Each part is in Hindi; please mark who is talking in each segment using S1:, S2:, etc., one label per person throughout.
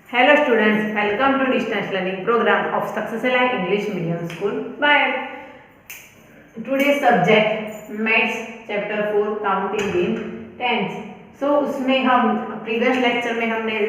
S1: Hello students, welcome to distance learning program of Success Alive English Medium School by today's subject Maths chapter 4 counting in tens. So उसमें हम प्रीवियस लेक्चर में हमने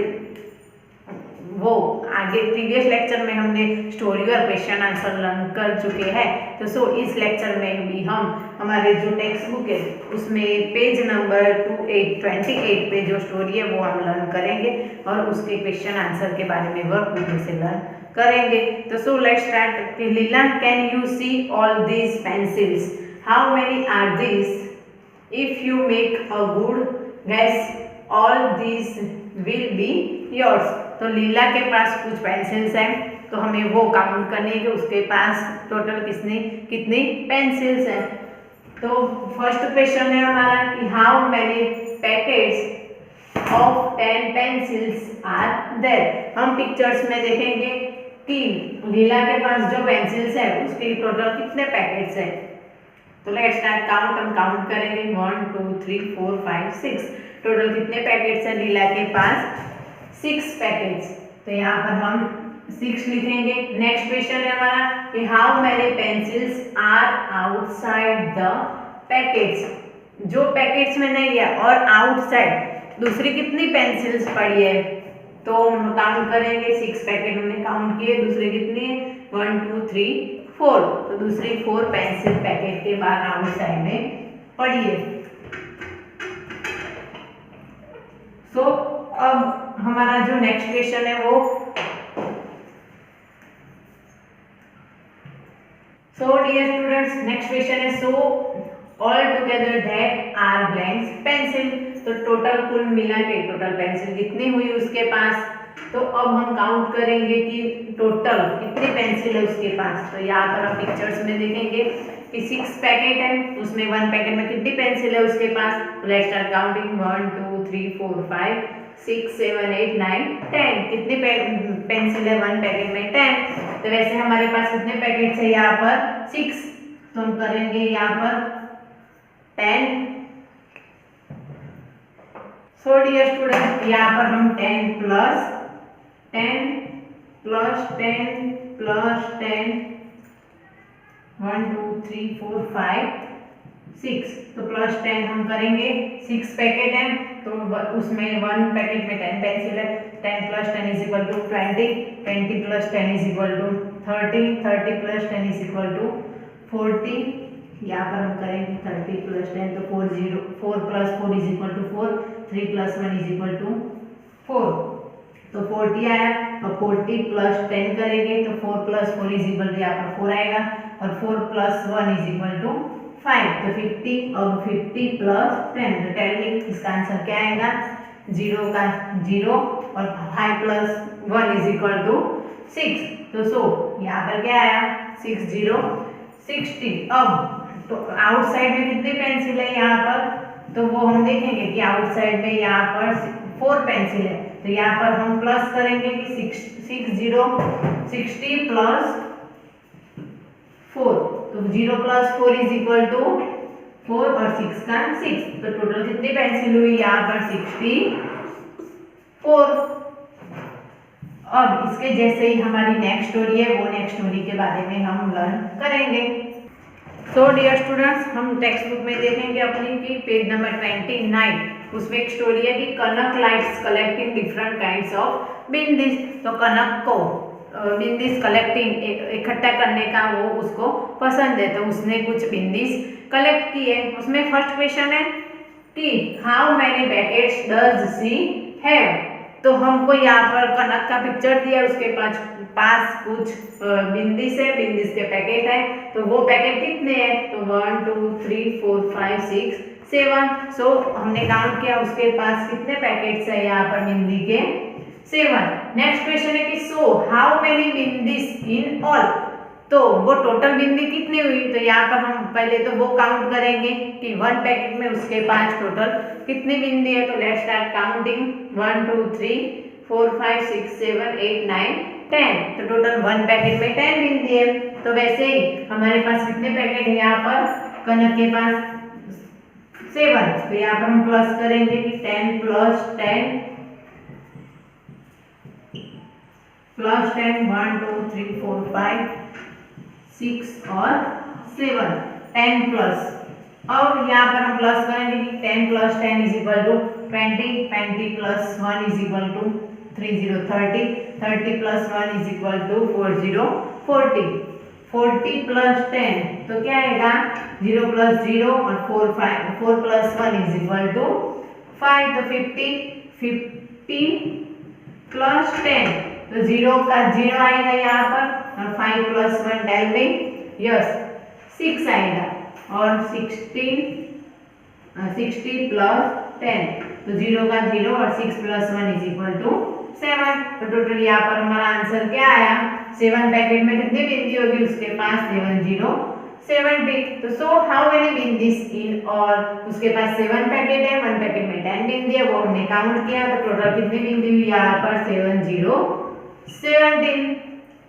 S1: प्रीवियस लेक्चर में हमने स्टोरी और क्वेश्चन आंसर लर्न कर चुके हैं। तो इस लेक्चर में भी हम हमारे जो टेक्स्ट बुक है उसमें पेज नंबर 28 पे जो स्टोरी है वो हम लर्न करेंगे और उसके क्वेश्चन आंसर के बारे में वर्कबुक में से लर्न करेंगे। तो let's start. Leela, can you see all these pencils? How many are these? If you make a good guess all these will be yours. तो लीला के पास कुछ पेंसिल्स हैं, तो हमें वो काउंट करनी है कि उसके पास टोटल कितनी पेंसिल्स हैं। तो फर्स्ट क्वेश्चन है हमारा कि how many packets of 10 pencils are there. हम पिक्चर्स में देखेंगे कि लीला के पास जो पेंसिल्स है उसके टोटल कितने पैकेट्स हैं। तो लेट्स स्टार्ट काउंट। हम काउंट करेंगे 1 2 3 4 5 6। टोटल कितने पैकेट्स हैं लीला के पास? 6 पैकेट्स। तो यहाँ पर हम 6 लिखेंगे। नेक्स्ट क्वेश्चन है हमारा कि how many pencils are outside the packets. जो पैकेट्स में नहीं है और आउटसाइड दूसरी कितनी पेंसिल्स पड़ी है। तो हम काउंट करेंगे 6 पैकेट हमने काउंट किए, दूसरी कितनी है 1 2 3 4। तो दूसरी 4 पेंसिल पैकेट के बाद आउटसाइड में पड़ी है। अब हमारा जो नेक्स्ट क्वेश्चन है वो डियर स्टूडेंट्स, नेक्स्ट क्वेश्चन है all together that are blanks pencil. तो टोटल कुल मिला के टोटल पेंसिल कितनी हुई उसके पास। तो अब हम काउंट करेंगे कि टोटल कितनी पेंसिल है उसके पास। तो यहाँ पर हम पिक्चर्स में देखेंगे कि 6 पैकेट है, उसमें 1 पैकेट में कितनी पेंसिल है उसके पास। तो लेट्स स्टार्ट काउंटिंग 1 2 3 4 5 6 7 8 9 10। कितनी पेंसिल है 1 पैकेट में? 10। तो वैसे हमारे पास कितने पैकेट्स है यहाँ पर? 6। तो हम करेंगे यहाँ पर 10। डियर स्टूडेंट, यहाँ पर हम 10 प्लस 10 प्लस 10 प्लस 10 1 2 3 4 5 6। तो प्लस 10 हम करेंगे। 6 पैकेट है तो उसमें 1 पैकेट में 10 पेंसिल है। 10 plus 10 is equal to 20। 20 plus 10 is equal to 30। 30 plus 10 is equal to 40। यहाँ पर हम करेंगे 30 प्लस 10 तो 4 plus 4 is equal to 4। 3 plus 1 is equal to 4। तो 40 आया। और 40 प्लस 10 करेंगे तो 4 प्लस 4 इज इक्वल टू यहाँ पर 4 आएगा और 4 प्लस 1 इज इक्वल टू 5। तो 50। अब 50 प्लस 10 तो 10 में इसका आंसर क्या आएगा? 0 का 0 और 5 प्लस 1 इज इक्वल टू 6। तो यहाँ पर क्या आया? 6 0 60। अब तो आउटसाइड में कितनी पेंसिल है यहाँ पर? तो वो हम देखेंगे कि आउटसाइड में यहाँ पर 4 पेंसिल है। तो यहाँ पर हम प्लस करेंगे कि 6 0 60 प्लस 4। तो 0 प्लस 4 इज इक्वल टू 4 और 6 का 6। तो टोटल कितनी पेंसिल हुई यहाँ पर? 64। अब इसके जैसे ही हमारी नेक्स्ट स्टोरी है वो नेक्स्ट स्टोरी के बारे में हम लर्न करेंगे। डियर स्टूडेंट्स, हम टेक्स्ट बुक में देखेंगे अपनी की पेज नंबर 29। उसमें एक स्टोरी है कि Kanak likes collecting different kinds of bindis. तो कनक को बिंदीज कलेक्टिंग इकट्ठा करने का वो उसको पसंद है, तो उसने कुछ बिंदीज कलेक्ट की है। उसमें फर्स्ट क्वेश्चन है कि how many packets does she have. तो हमको यहाँ पर कनक का पिक्चर दिया, उसके पास कुछ बिंदीस है, बिंदीस के पैकेट है। तो वो पैकेट कितने हैं? तो 1 2 3 4 5 6 7। हमने काउंट किया उसके पास कितने पैकेट्स है यहाँ पर बिंदी के? 7। नेक्स्ट क्वेश्चन है कि हाउ मेनी बिंदीस इन ऑल। तो वो टोटल बिंदी कितनी हुई। तो यहाँ पर हम पहले तो वो काउंट करेंगे कि 1 पैकेट में उसके पास टोटल कितनी बिंदी है। तो लेट्स स्टार्ट काउंटिंग 1 2 3 4 5 6 7 8 9 10। तो टोटल 1 पैकेट में 10 बिंदी है। तो वैसे ही हमारे पास कितने पैकेट है यहाँ पर? कनक के पास 7। तो यहाँ पर हम प्लस करेंगे कि 10 प्लस 10 प्लस 10 1 2 3 4 5 6 और 7 10 प्लस। अब यहाँ पर हम प्लस करेंगे कि 10 plus 10 is equal to 20 20 plus 1 is equal to 30 30 30 plus 1 is equal to 40 40 40 plus 10 तो क्या आएगा 0 प्लस 0 और 4 प्लस 1 इज इक्वल टू 5 तो 50 50 प्लस 10 तो 0 का 0 आएगा यहाँ पर और 5 प्लस 1 टेल में यस 6 आएगा और 60 प्लस 10 तो 0 का 0 और 6 प्लस 1 इज इक्वल टू 7 तो टोटल यहाँ पर हमारा आंसर क्या आया 7 पैकेट में कितनी बिंदी होगी उसके पास 70 तो सो हाउ मेनी बिंदीज इन और उसके पास 7 पैकेट है 1 पैकेट में 10 बिंदी है वो हमने काउंट किया तो टोटल कितनी बिंदी हुई यहाँ पर 17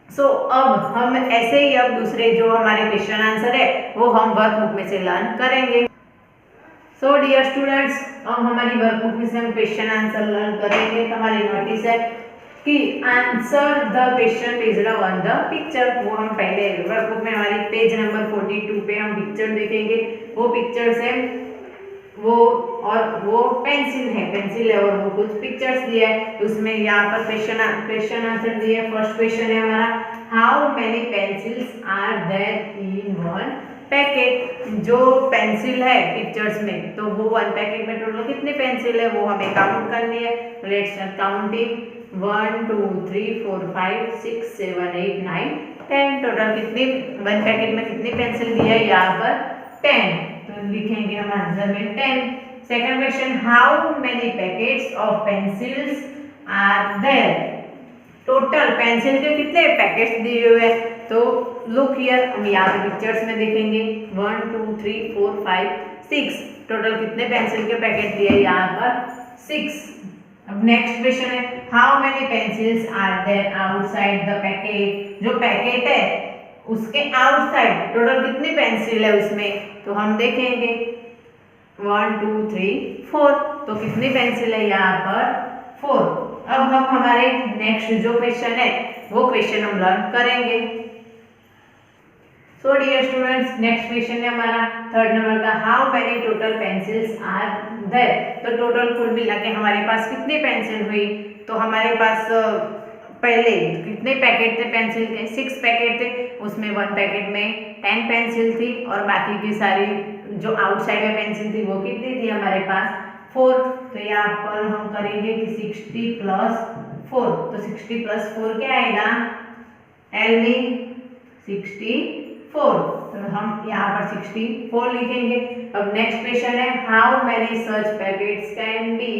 S1: सो अब हम ऐसे ही अब दूसरे जो हमारे क्वेश्चन आंसर है वो हम वर्कबुक में से लर्न करेंगे। सो डियर स्टूडेंट्स अब हमारी वर्कबुक में से हम क्वेश्चन आंसर लर्न करेंगे। तो हमारी नोटिस है कि answer the question based on the picture वो हम पहले वर्कबुक में हमारी पेज नंबर 42 पे हम पिक्चर देखेंगे। वो पिक्चर्स है वो पेंसिल है और वो कुछ पिक्चर्स दिया है उसमें यहाँ पर क्वेश्चन आंसर दिया है। फर्स्ट क्वेश्चन है हमारा how many pencils are there in one packet. जो पेंसिल है पिक्चर्स में तो वो 1 पैकेट में टोटल कितनी पेंसिल है वो हमें काउंट करनी है। लेट्स स्टार्ट काउंटिंग 1 2 3 4 5 6 7 8 9 10 टोटल कितनी 1 पैकेट में कितनी पेंसिल दी है यहाँ पर 10 तो लिखेंगे हम आंसर में 10। Second question how many packets of pencils are there. Total pencil के कितने पैकेट्स दिए हुए हैं तो लुक हियर हम यहाँ पे पिक्चर्स में देखेंगे 1 2 3 4 5 6 टोटल कितने पेंसिल के पैकेट दिए यहाँ पर 6। अब नेक्स्ट क्वेश्चन है how many pencils are there outside the packet. जो पैकेट है उसके आउटसाइड टोटल कितनी पेंसिल है उसमें तो हम देखेंगे 1 2 3 4 तो कितनी पेंसिल है यहाँ पर 4। अब हम हमारे नेक्स्ट जो क्वेश्चन है वो क्वेश्चन हम लर्न करेंगे। So dear students next question है हमारा थर्ड नंबर का how many total pencils are there. तो टोटल कुल मिला के हमारे पास कितनी पेंसिल हुई तो हमारे पास पहले कितने पैकेट थे पेंसिल के 6 पैकेट थे उसमें 1 पैकेट में 10 पेंसिल थी और बाकी की सारी जो आउटसाइड में पेंसिल थी वो कितनी थी हमारे पास 4। तो यहाँ पर हम करेंगे कि 60 प्लस 4 तो 60 प्लस 4 क्या आएगा टेल मी 64 तो हम यहाँ पर 64 लिखेंगे। अब नेक्स्ट क्वेश्चन है how many such packets can be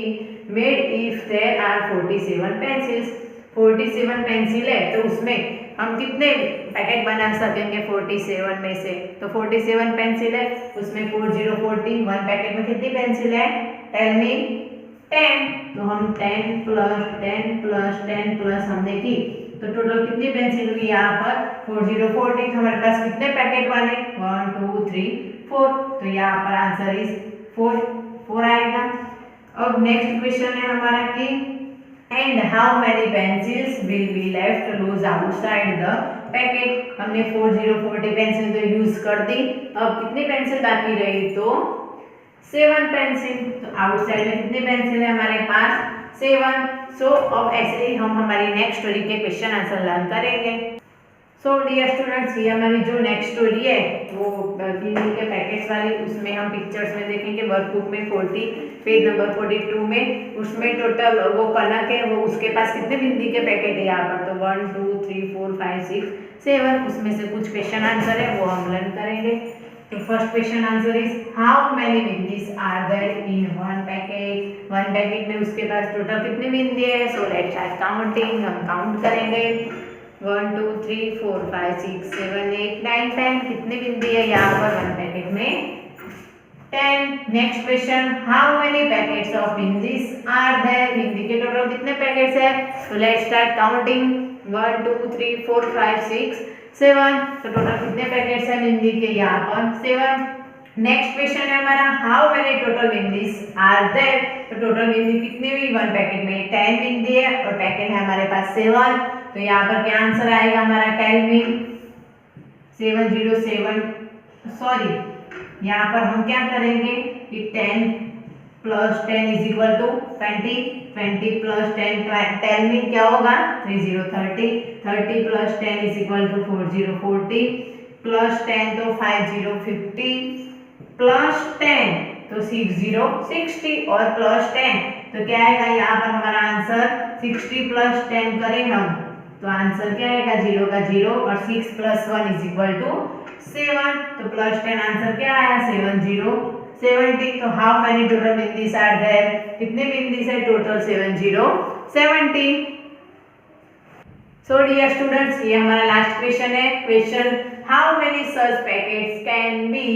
S1: made if there are 47 pencils. 47 pencil है तो उसमें हम कितने पैकेट बना सकेंगे 47 में से तो 47 पेंसिल है उसमें 40 40 1 पैकेट में कितनी पेंसिल है टेल मी 10 तो हम 10 प्लस 10 प्लस 10 प्लस हमने की तो टोटल कितनी पेंसिल हुई यहाँ पर 40 40 हमारे पास कितने पैकेट बने 1 2 3 4 तो यहाँ पर आंसर इज 4 आएगा। अब नेक्स्ट क्वेश्चन है हमारा कि and how many pencils will be left loose outside the packet. हमने 40 पेंसिल तो यूज कर दी अब कितनी पेंसिल बाकी रही तो 7 पेंसिल तो आउटसाइड में कितनी पेंसिल है हमारे पास 7। सो अब ऐसे ही हम हमारी नेक्स्ट स्टोरी के क्वेश्चन आंसर लर्न करेंगे। सो डियर स्टूडेंट्स ये हमारी जो नेक्स्ट स्टोरी है वो बिंदी के पैकेट्स वाली उसमें हम पिक्चर्स में देखेंगे वर्कबुक में 40 पेज नंबर 42 में उसमें टोटल वो कनक है वो उसके पास कितने बिंदी के पैकेट है यहाँ पर तो 1 2 3 4 5 6 7 उसमें से कुछ क्वेश्चन आंसर है वो हम लर्न करेंगे। तो first question answer is how many bindis are there in one packet. 1 packet में उसके पास टोटल कितनी बिंदी है सो लेट्स स्टार्ट काउंटिंग हम काउंट करेंगे 1 2 3 4 5 6 7 8 9 10 कितनी बिंदी है यहाँ पर 1 पैकेट में 10। Next question how many packets of bindis are there. Bindi के टोटल कितने पैकेट्स है तो लेट्स स्टार्ट काउंटिंग 1 2 3 4 5 6 7 तो टोटल कितने पैकेट्स है बिंदी के यहाँ पर 7। नेक्स्ट क्वेश्चन है हमारा how many total bindis are there. तो टोटल बिंदी कितनी हुई 1 पैकेट में 10 बिंदी है और पैकेट है हमारे पास 7 तो यहाँ पर क्या आंसर आएगा हमारा? टेल मी 707 सॉरी, यहाँ पर हम क्या करेंगे कि 10 + 10 is equal to 20, 20 + 10 tell me क्या होगा? 30 30 + 10 इज इक्वल टू 40 + 10 तो 50 + 10 तो 60 और +10 तो क्या आएगा? यहाँ पर हमारा आंसर 60 + 10 करें हम तो आंसर क्या आएगा? 0 का 0 और 6 + 1 इज इक्वल टू 7 तो +10 आंसर क्या आया? 70 तो how many total bindis are there? कितने बिंदीज है टोटल? 70 सो डियर स्टूडेंट्स, ये हमारा लास्ट क्वेश्चन है। Question how many such packets can be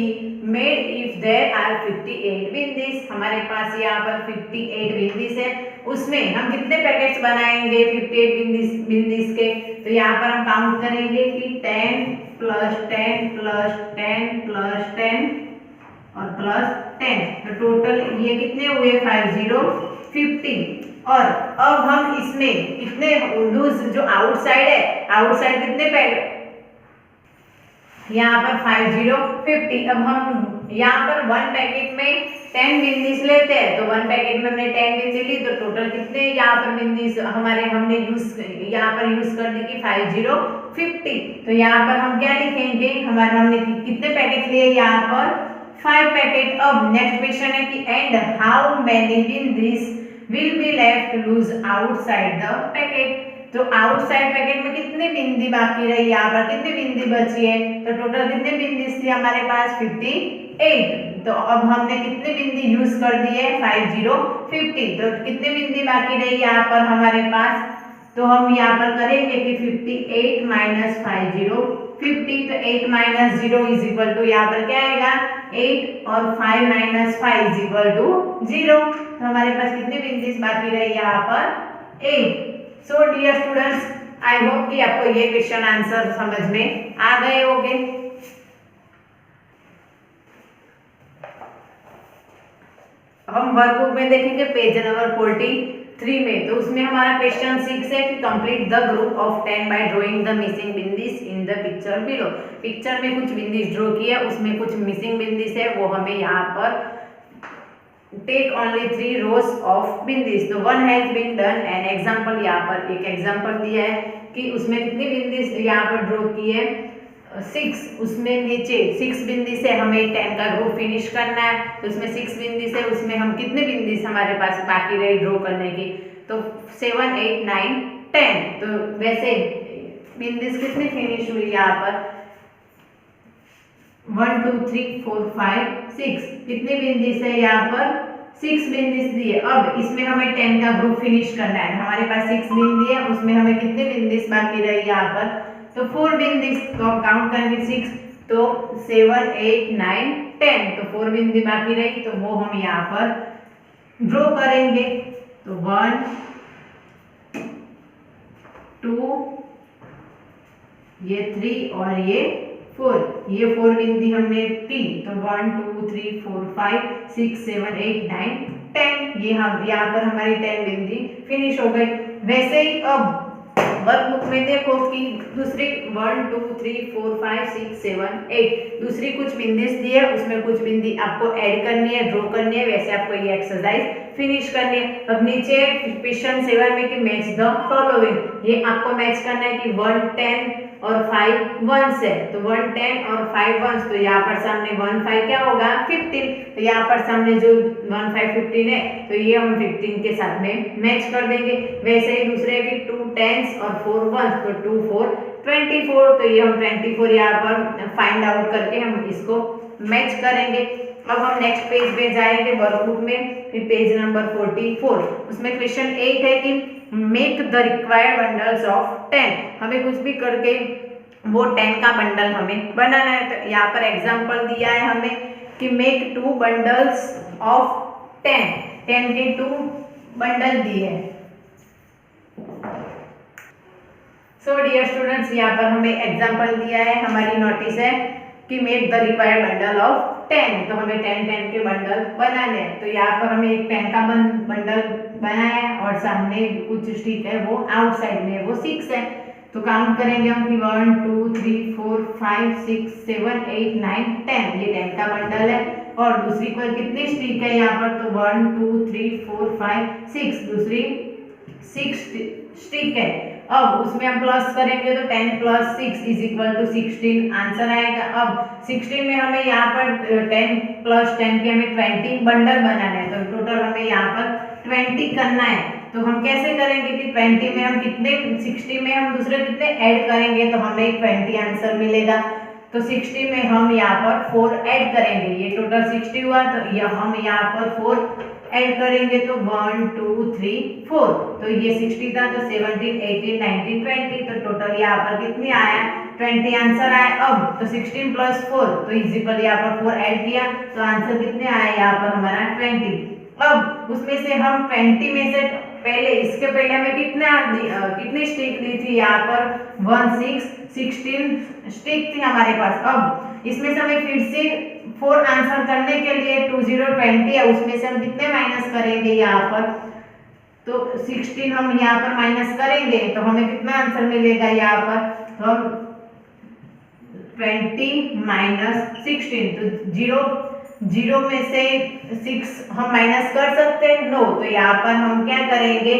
S1: made if there are 58 bindis. हमारे पास यहाँ पर 58 बिंदीज है, उसमें हम कितने पैकेट्स बनाएंगे 58 बिंदीज के? तो यहाँ पर हम काउंट करेंगे कि 10 + 10 + 10 + 10 और +10 तो टोटल ये कितने हुए? 50 और अब हम इसमें कितने लूज जो आउटसाइड है, आउटसाइड कितने पैकेट? यहाँ पर 50 अब हम यहाँ पर 1 पैकेट में 10 बिंदीज लेते हैं तो 1 पैकेट में हमने 10 बिंदी ली तो टोटल कितने यहाँ पर बिंदीज हमारे हमने यहाँ पर यूज कर दी कि 50 तो यहाँ पर हम क्या लिखेंगे? हमारे हमने कितने पैकेट लिए? यहाँ पर 5 पैकेट। अब नेक्स्ट क्वेश्चन है कि and how many bindis will be left loose outside the packet। तो आउटसाइड पैकेट में कितने बिंदी बाकी रही? यहाँ पर कितनी बिंदी बची है? तो टोटल कितने बिंदी थी हमारे पास? 58 तो अब हमने कितने बिंदी यूज कर दी है? 50 तो कितने बिंदी बाकी रही यहाँ पर हमारे पास? तो हम यहाँ पर करेंगे कि 58 - 50 तो 8 - 0 इज इक्वल टू यहाँ पर क्या आएगा? 8 और 5 - 5 इज इक्वल टू 0 तो हमारे पास कितनी बिंदीज बाकी रही यहाँ पर? 8 so dear students, I hope कि आपको ये क्वेश्चन आंसर समझ में आ गए होंगे। हम वर्कबुक में देखेंगे पेज नंबर 43 में, तो उसमें हमारा क्वेश्चन 6 है कि complete the group of 10 by drawing the missing bindis in the picture below. Picture में कुछ बिंदीज ड्रॉ किया, उसमें कुछ मिसिंग बिंदीज है, वो हमें यहाँ पर take only 3 rows of bindis. तो 1 has been done an example, यहाँ पर एक एग्जाम्पल दिया है कि उसमें कितनी बिंदीज यहाँ पर ड्रॉ की है? 6। उसमें नीचे 6 बिंदी से हमें 10 का ग्रुप फिनिश करना है तो उसमें 6 बिंदी से उसमें हम कितने बिंदी हमारे पास बाकी रही ड्रॉ करने की? तो 7 8 9 10 तो वैसे बिंदीज कितनी फिनिश हुई यहाँ पर? 1 2 3 4 5 6 कितने बिंदीज है यहाँ पर? 6 बिंदीज दिए। अब इसमें हमें 10 का ग्रुप फिनिश करना है, हमारे पास 6 बिंदी है, उसमें हमें कितने बिंदीज बाकी रही यहाँ पर? तो 4 बिंदीज तो हम काउंट करेंगे 6 तो 7 8 9 10 तो 4 बिंदी बाकी रही तो वो हम यहाँ पर ड्रॉ करेंगे। तो 1 2 ये 3 और ये 4, ये 4 बिंदी हमने की तो 1 2 3 4 5 6 7 8 9 10 ये हम यहाँ पर हमारी 10 बिंदी फिनिश हो गई। वैसे ही अब वर्कबुक में देखो कि दूसरी 1 2 3 4 5 6 7 8 दूसरी कुछ बिंदीज दी है, उसमें कुछ बिंदी आपको ऐड करनी है, ड्रॉ करनी है, वैसे आपको ये एक्सरसाइज फिनिश करनी है। अब नीचे क्वेश्चन 7 में कि मैच द फॉलोइंग, ये आपको मैच करना है कि 1 10 और 5 1 है तो 1 10 और 5 1 तो यहाँ पर सामने 1 5 क्या होगा 15 तो यहाँ पर सामने जो 1 5 15 है तो ये हम 15 के साथ में मैच कर देंगे। वैसे ही दूसरे की 2 10 और 4 1 तो 2 4 24 तो ये हम 24 यहाँ पर फाइंड आउट करके हम इसको मैच करेंगे। अब हम नेक्स्ट पेज पे जाएंगे वर्कबुक में, फिर पेज नंबर 44 उसमें क्वेश्चन 8 है कि make the required bundles of 10, हमें कुछ भी करके वो 10 का बंडल हमें बनाना है। तो यहाँ पर एग्जांपल दिया है हमें कि मेक 2 बंडल्स ऑफ 10 के 2 बंडल दिए हैं। सो डियर स्टूडेंट्स, यहाँ पर हमें एग्जांपल दिया है, हमारी नोटिस है कि make the required bundle of 10 तो हमें 10 के बंडल बनाने हैं। तो यहाँ पर हमें एक 10 का बंडल बनाया है और सामने कुछ स्टिक है वो आउटसाइड में वो 6 है। तो काउंट करेंगे हम कि 1 2 3 4 5 6 7 8 9 10, ये 10 का बंडल है। और दूसरी पर कितनी स्टिक है यहाँ पर, तो 1 2 3 4 5 6, दूसरी 6 स्टिक है। अब उसमें हम प्लस करेंगे तो 10 + 6 = 16 आंसर आएगा। अब 16 में हमें यहाँ पर 10 + 10 के हमें 20 बंडल बनाने हैं, तो टोटल हमें यहाँ पर 20 करना है। तो हम कैसे करेंगे कि 20 में हम कितने, 60 में हम दूसरे कितने ऐड करेंगे तो हमें 20 आंसर मिलेगा। तो 60 में हम यहाँ पर 4 ऐड करेंगे, ये टोटल 60 हुआ, तो यह हम यहाँ पर 4 ऐड करेंगे तो 1 2 3 4, तो ये 60 था तो 17 18 19 20, तो टोटल यहाँ पर कितनी आया, 20 आंसर आया। अब तो 16 + 4, तो इक्वल यहाँ पर 4 ऐड किया तो आंसर कितने आया यहाँ पर हमारा 20। अब उसमें से हम 20 में से पहले, इसके पहले हमें कितनी स्टिक दी थी यहाँ पर 16 स्टिक थी हमारे पास। अब इसमें से हमें फिर से 4 आंसर करने के लिए 20 है, उसमें से हम कितने माइनस करेंगे यहाँ पर, तो 16 हम यहाँ पर माइनस करेंगे तो हमें कितना आंसर मिलेगा यहाँ पर, तो हम 20 - 16, तो 0 में से 6 हम माइनस कर सकते हैं, नो, तो यहाँ पर हम क्या करेंगे,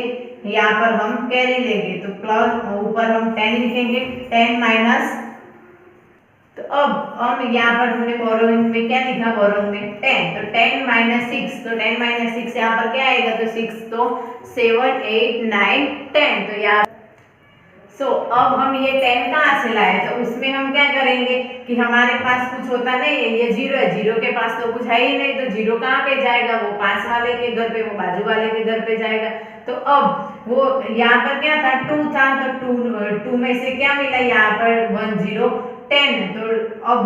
S1: यहाँ पर हम कैरी लेंगे, तो प्लस ऊपर हम 10 लिखेंगे, 10 माइनस, तो अब हम यहाँ पर हमने बोरोइंग में क्या लिखा, बोरोइंग में 10, तो 10 - 6, तो 10 - 6 यहाँ पर क्या आएगा, तो 6 तो 7 8 9 10, तो यहाँ अब हम ये 10 कहाँ से लाए, तो उसमें हम क्या करेंगे कि हमारे पास कुछ होता नहीं है, ये 0 है, 0 के पास तो कुछ है ही नहीं, तो 0 कहाँ पे जाएगा, वो पास वाले के घर पे, वो बाजू वाले के घर पे जाएगा। तो अब वो यहाँ पर क्या था, 2 था, तो 2 में से क्या मिला यहाँ पर 1 0 10, तो अब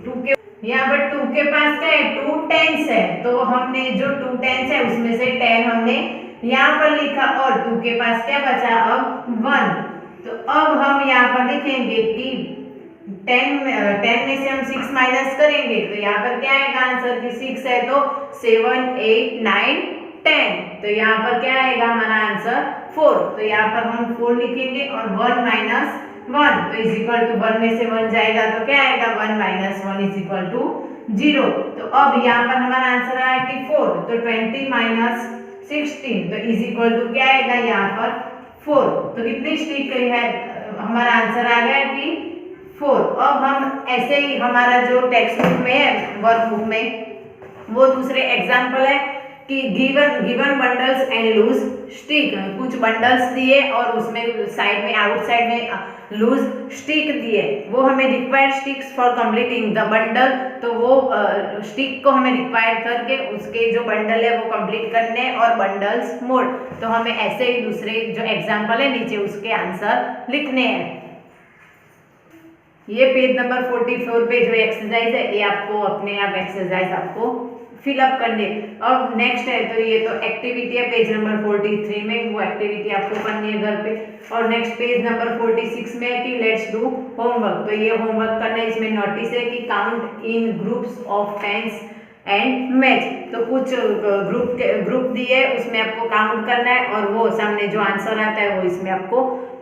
S1: 2 के यहाँ पर 2 के पास क्या है, 2 10s है, तो हमने जो 2 10s है उसमें से 10 हमने यहाँ पर लिखा और 2 के पास क्या बचा, अब 1, तो अब हम यहाँ पर लिखेंगे कि 10 में से हम 6 माइनस करेंगे तो यहाँ पर क्या आएगा आंसर की 6 है तो 7 8 9 10, तो यहाँ पर क्या आएगा हमारा आंसर 4, तो यहाँ पर हम 4 लिखेंगे और 1 - 1, तो = 1 में से 1 जाएगा तो क्या आएगा 1 - 1 = 0, तो अब यहाँ पर हमारा आंसर आया कि 4, तो 20 - 16, तो क्या आएगा यहाँ पर 4, तो कितनी स्टिक है, हमारा आंसर आ गया कि 4। अब हम ऐसे ही हमारा जो टेक्स्ट बुक में है, वर्कबुक में, वो दूसरे एग्जाम्पल है कि given bundles and loose stick, कुछ बंडल्स दिए और उसमें साइड में आउटसाइड में लूज स्टिक दिए, वो हमें required sticks for completing the bundle, तो वो स्टिक को हमें रिक्वायर करके उसके जो बंडल है वो कंप्लीट करने और बंडल्स मोड, तो हमें ऐसे ही दूसरे जो एग्जाम्पल है नीचे उसके आंसर लिखने हैं। ये पेज नंबर 44 पे जो एक्सरसाइज है ये आपको अपने आप एक्सरसाइज आपको फिलअप करने। अब नेक्स्ट है तो ये तो एक्टिविटी है पेज नंबर 43 में, वो एक्टिविटी आपको करनी है घर पे। और नेक्स्ट पेज नंबर 46 में है कि लेट्स डू होमवर्क, तो ये होमवर्क करना है। इसमें नोटिस है कि count in groups of 10 and match, तो कुछ ग्रुप दिए उसमें आपको काउंट करना है और वो सामने जो आंसर आता है वो इसमें आपको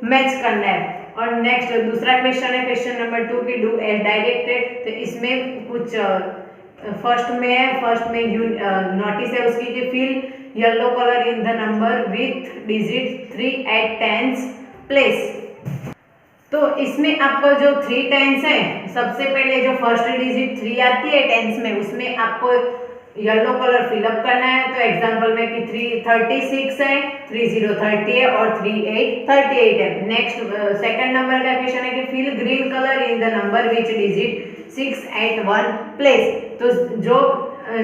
S1: मैच करना है। और नेक्स्ट दूसरा क्वेश्चन है क्वेश्चन नंबर 2 की डू एज डायरेक्टेड, तो इसमें कुछ फर्स्ट में नोटिस है उसकी कि fill yellow colour in the number with digit 3 at 10s place, तो इसमें आपको जो 3 10s है, सबसे पहले जो फर्स्ट डिजिट 3 आती है 10s में, उसमें आपको येलो कलर फिलअप करना है। तो एग्जांपल में कि 336 है, 30 30 है और 38 38 है। नेक्स्ट सेकंड नंबर का क्वेश्चन है कि fill green colour in the number which digit 6 at 1 place, तो जो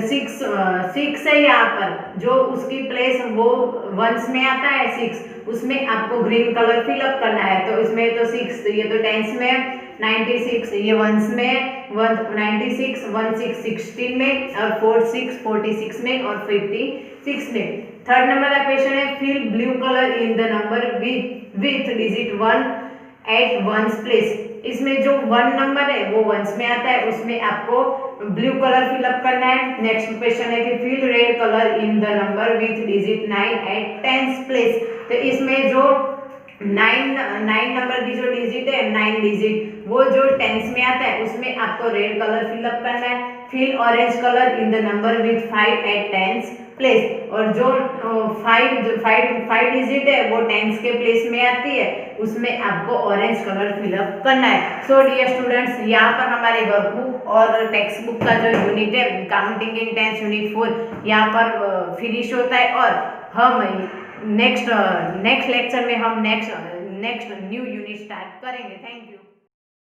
S1: 6 है यहाँ पर, जो उसकी प्लेस वो वंस में आता है 6, उसमें आपको ग्रीन कलर फिलअप करना है। तो इसमें तो 6, तो ये तो टेंस में, 96 ये वंस में, 96 16 16 में और 46 46 में और 56 में। थर्ड नंबर का क्वेश्चन है fill blue colour in the number with digit 1 at 1s place, इसमें जो 1 नंबर है वो वंस में आता है, उसमें आपको ब्लू कलर फिलअप करना है। नेक्स्ट क्वेश्चन है कि fill red colour in the number with digit 9 at 10s place, तो इसमें जो नाइन नंबर की जो डिजिट है 9 डिजिट, वो जो टेंस में आता है उसमें आपको रेड कलर फिलअप करना है। Fill orange colour in the number with 5 at tens place. और जो 5 डिजिट है वो टेंस के प्लेस में आती है, उसमें आपको ऑरेंज कलर फिलअप करना है। सो डियर स्टूडेंट्स, यहाँ पर हमारे वर्कबुक और टेक्स्ट बुक का जो यूनिट है काउंटिंग इन टेंस यूनिट 4 यहाँ पर फिनिश होता है। और हम नेक्स्ट लेक्चर में हम नेक्स्ट न्यू यूनिट स्टार्ट करेंगे। Thank you.